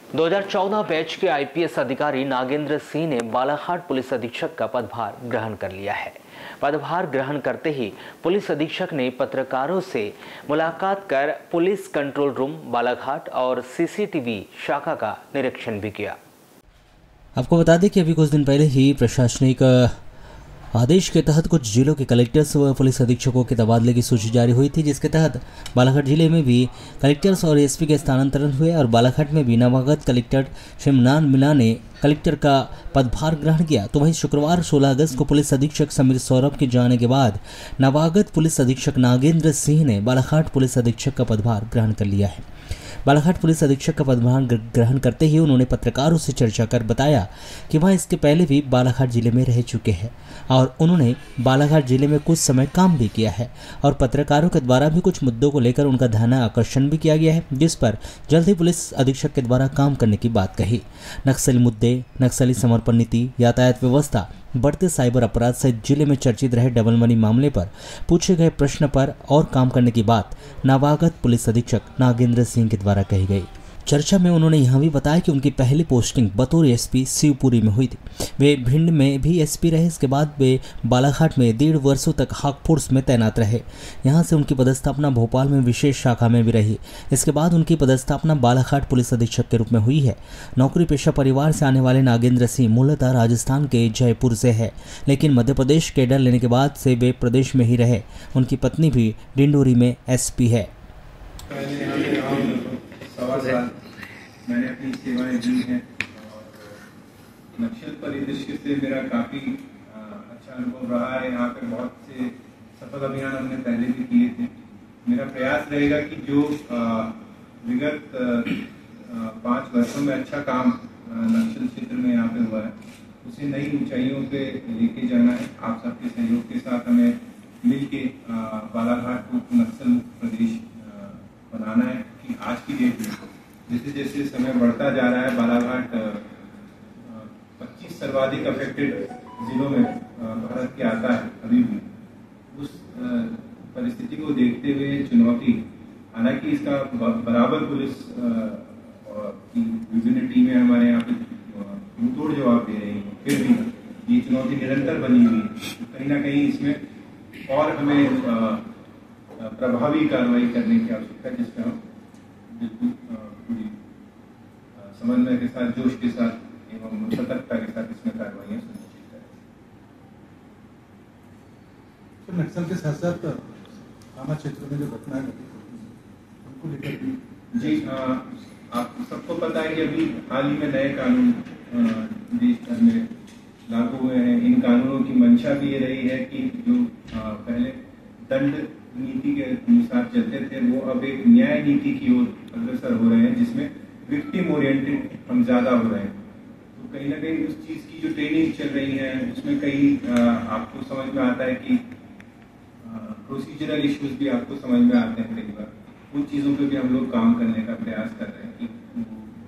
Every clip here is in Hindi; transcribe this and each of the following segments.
2014 बैच के आईपीएस अधिकारी नागेंद्र सिंह ने बालाघाट पुलिस अधीक्षक का पदभार ग्रहण कर लिया है। पदभार ग्रहण करते ही पुलिस अधीक्षक ने पत्रकारों से मुलाकात कर पुलिस कंट्रोल रूम बालाघाट और सीसीटीवी शाखा का निरीक्षण भी किया। आपको बता दें कि अभी कुछ दिन पहले ही प्रशासनिक आदेश के तहत कुछ जिलों के कलेक्टर्स व पुलिस अधीक्षकों के तबादले की सूची जारी हुई थी, जिसके तहत बालाघाट जिले में भी कलेक्टर्स और एसपी के स्थानांतरण हुए और बालाघाट में भी नवागत कलेक्टर शिमनान मीना ने कलेक्टर का पदभार ग्रहण किया। तो वहीं शुक्रवार 16 अगस्त को पुलिस अधीक्षक समीर सौरभ के जाने के बाद नवागत पुलिस अधीक्षक नागेंद्र सिंह ने बालाघाट पुलिस अधीक्षक का पदभार ग्रहण कर लिया है। बालाघाट पुलिस अधीक्षक का पदभार ग्रहण करते ही उन्होंने पत्रकारों से चर्चा कर बताया कि वह इसके पहले भी बालाघाट जिले में रह चुके हैं और उन्होंने बालाघाट जिले में कुछ समय काम भी किया है और पत्रकारों के द्वारा भी कुछ मुद्दों को लेकर उनका ध्यान आकर्षण भी किया गया है, जिस पर जल्द ही पुलिस अधीक्षक के द्वारा काम करने की बात कही। नक्सली मुद्दे, नक्सली समर्पण नीति, यातायात व्यवस्था, बढ़ते साइबर अपराध सहित जिले में चर्चित रहे डबल मनी मामले पर पूछे गए प्रश्न पर और काम करने की बात नवागत पुलिस अधीक्षक नागेंद्र सिंह के द्वारा कही गई। चर्चा में उन्होंने यहां भी बताया कि उनकी पहली पोस्टिंग बतौर एसपी शिवपुरी में हुई थी। वे भिंड में भी एसपी रहे। इसके बाद वे बालाघाट में 1.5 वर्षों तक हाक फोर्स में तैनात रहे। यहां से उनकी पदस्थापना भोपाल में विशेष शाखा में भी रही। इसके बाद उनकी पदस्थापना बालाघाट पुलिस अधीक्षक के रूप में हुई है। नौकरी पेशा परिवार से आने वाले नागेंद्र सिंह मूलतः राजस्थान के जयपुर से है, लेकिन मध्य प्रदेश कैडर लेने के बाद से वे प्रदेश में ही रहे। उनकी पत्नी भी डिंडोरी में एसपी है। मैंने अपनी सेवाएं दी हैं और नक्सल परिदृश्य से मेरा काफ़ी अच्छा अनुभव रहा है। यहाँ पे बहुत से सफल अभियान हमने पहले भी किए थे। मेरा प्रयास रहेगा कि जो विगत 5 वर्षों में अच्छा काम नक्सल क्षेत्र में यहाँ पे हुआ है, उसे नई ऊंचाइयों पे लेके जाना है। आप सबके सहयोग के साथ हमें मिलके बालाघाट को नक्सल प्रदेश बनाना है कि आज की डेट में जैसे जैसे समय बढ़ता जा रहा है, बालाघाट 25 सर्वाधिक अफेक्टेड जिलों में भारत के आता है। अभी भी उस परिस्थिति को देखते हुए चुनौती, हालांकि इसका बराबर पुलिस की विभिन्न टीमें हमारे यहाँ पे मुंहतोड़ जवाब दे रही हैं, फिर भी ये चुनौती निरंतर बनी हुई है। कहीं ना कहीं इसमें और हमें प्रभावी कार्रवाई करने की आवश्यकता है, जिसमें हम बिल्कुल पूरी समन्वय के साथ, जोश के साथ एवं सतर्कता के साथ इसमें कार्रवाइयां सुनिश्चित करें। तो नक्सल के साथ साथ थाना क्षेत्र में जो घटनाएं घटी उनको लेकर जी, आप सबको पता है कि अभी हाल ही में नए कानून देश भर में लागू हुए हैं। इन कानूनों की मंशा भी ये रही है कि जो पहले दंड नीति के अनुसार चलते थे, वो अब एक न्याय नीति की ओर अग्रसर हो रहे हैं, जिसमें विक्टिम ओरिएंटेड हम ज्यादा हो रहे हैं। तो कहीं ना कहीं उस चीज की जो ट्रेनिंग चल रही है, उसमें कई आपको समझ में आता है कि प्रोसीजरल इश्यूज भी आपको समझ में आते हैं कई बार। उन चीजों पे भी हम लोग काम करने का प्रयास कर रहे हैं कि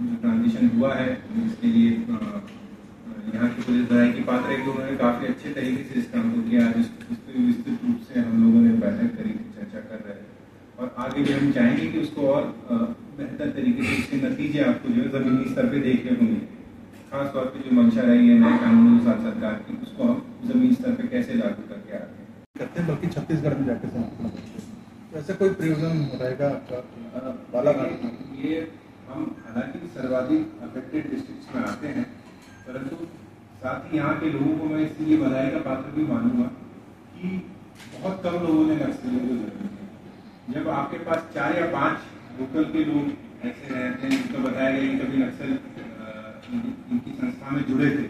जो ट्रांजिशन हुआ है इसके लिए यहाँ की पुलिस बधाई की पात्र है कि उन्होंने काफी अच्छे तरीके से इस काम को किया। इस पर विस्तृत रूप से हम लोगों ने बैठक करी, चर्चा कर रहे हैं और आगे भी हम चाहेंगे कि उसको और बेहतर तरीके से इसके नतीजे आपको जो है जमीनी स्तर पे देखने को मिले। खासतौर पे जो मंशा रही है नए कानूनों के साथ सरकार की, उसको हम जमीनी स्तर पे कैसे लागू करके आ रहे हैं करते हैं, बल्कि छत्तीसगढ़ में जाकर समर्पण करते हैं। ऐसा कोई प्रयोजन रहेगा बालाघाट में? ये हम हालांकि सर्वाधिक अफेक्टेड डिस्ट्रिक्ट्स में आते हैं, परंतु साथ ही यहाँ के लोगों को मैं इसलिए बधाई का पात्र भी मानूंगा कि बहुत कम लोगों ने नक्सलियों को जरूरत है। जब आपके पास 4 या 5 लोकल के लोग ऐसे रहते हैं जिनको बताया गया कि कभी नक्सल इनकी संस्था में जुड़े थे,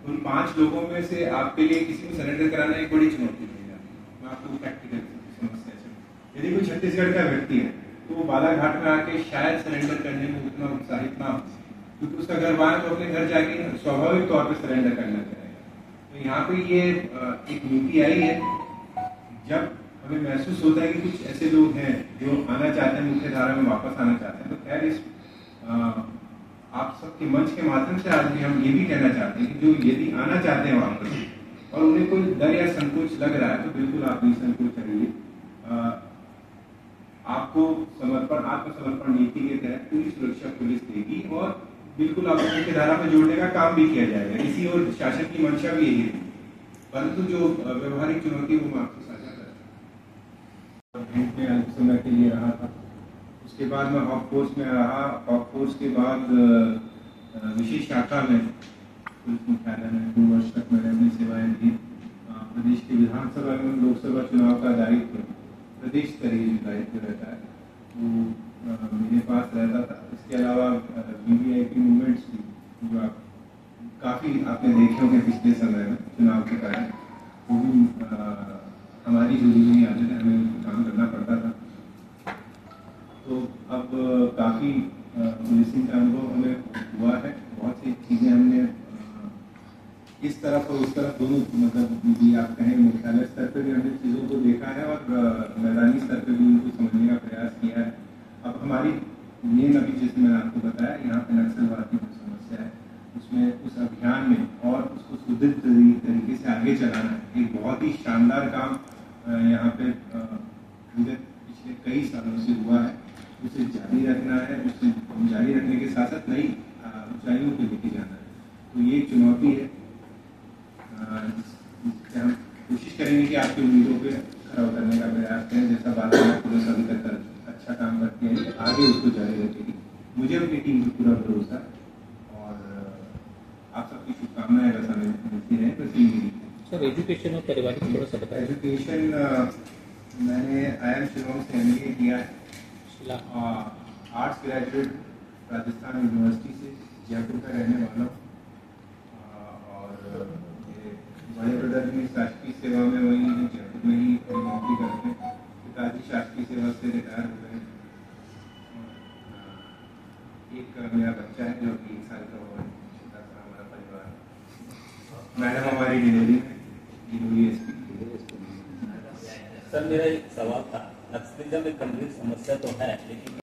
उन 5 लोगों में से आपके लिए किसी को सरेंडर कराना एक बड़ी चुनौती है। मैं आपको प्रैक्टिकल समस्या से, यदि कोई छत्तीसगढ़ का व्यक्ति है तो वो बालाघाट में आके शायद सरेंडर करने में उतना उत्साहित ना हो, क्योंकि उसका घर बाहर तो अपने घर जाके स्वाभाविक तौर पे सरेंडर करना चाहेगा। तो यहाँ पे ये एक नीति आई है, जब हमें महसूस होता है कि कुछ ऐसे लोग हैं जो आना चाहते हैं, मुख्य धारा में वापस आना चाहते हैं, तो खैर इस आप सबके मंच के माध्यम से आज भी हम ये भी कहना चाहते हैं कि जो यदि आना चाहते हैं वापस और उन्हें कोई डर या संकोच लग रहा है, तो बिल्कुल आप निसंकोच रहिए। आपको समर्पण, आत्मसमर्पण नीति के तहत पूरी सुरक्षा पुलिस देगी और बिल्कुल आपको मुख्य धारा में जोड़ने का काम भी किया जाएगा। इसी और शासन की मंशा भी यही है, परंतु जो व्यवहारिक चुनौती वो मैं आपको साझा करता हूँ। में अल्प समय के लिए रहा था, उसके बाद मैं हॉक फोर्स में रहा। हॉक फोर्स के बाद विशेष शाखा में पुलिस मुख्यालय में 2 वर्ष तक मैंने अपनी सेवाएं दी। प्रदेश के विधानसभा एवं लोकसभा चुनाव का दायित्व प्रदेश स्तरीय दायित्व रहता है, वो मेरे पास रहता था। इसके अलावा वीवीआईपी मूवमेंट्स भी जो आप काफ़ी आपने देखे होंगे पिछले समय में चुनाव के कारण, वो भी हमारी जो यूनियन आदत है हमें काम करना पड़ता था। तो अब काफ़ी पुलिसिंग का अनुभव हमें हुआ है। बहुत सी चीज़ें हमने इस तरफ और उस तरफ दोनों, मतलब भी आप कहें मुख्यालय स्तर पर भी हमने चीज़ों को देखा है और मैदानी स्तर पर भी उनको समझने का प्रयास किया है। अब हमारी मेन अभी जैसे मैंने आपको बताया, यहाँ पे नक्सलवाद की जो समस्या है उसमें उस अभियान में और उसको सुदृढ़ तरीके से आगे चलाना है। एक बहुत ही शानदार काम यहाँ पे विगत पिछले कई सालों से हुआ है, उसे जारी रखना है। उसे जारी रखने के साथ साथ नई ऊंचाइयों पे लेके जाना है। तो ये एक चुनौती है जिससे हम कोशिश करेंगे कि आपकी उम्मीदों पे खरा उतरने का प्रयास करें। जैसा बालाघाट पुलिस अभी तक अच्छा काम करती है, आगे उसको जारी रखेगी। मुझे अपनी टीम पर पूरा भरोसा और आप सबकी शुभकामनाएं बस हमें मिलती रहे। बस यही सर, एजुकेशन और पारिवारिक थोड़ा सा बताएं। एजुकेशन मैंने IIM शिलोंग से MBA किया है, आर्ट्स ग्रेजुएट राजस्थान यूनिवर्सिटी से, जयपुर का रहने वाला हूँ। और बड़े ब्रदर भी शासकीय सेवा में वही है, जयपुर में ही नौकरी करते हैं। पिताजी शासकीय सेवा से रिटायर हो गए। एक मेरा बच्चा है जो कि 1 साल का हुआ है, छोटा सा हमारा परिवार। मैडम हमारी डिलीवरी में SP। सर, मेरा एक सवाल था, नक्सलिज्म एक गंभीर समस्या तो है, लेकिन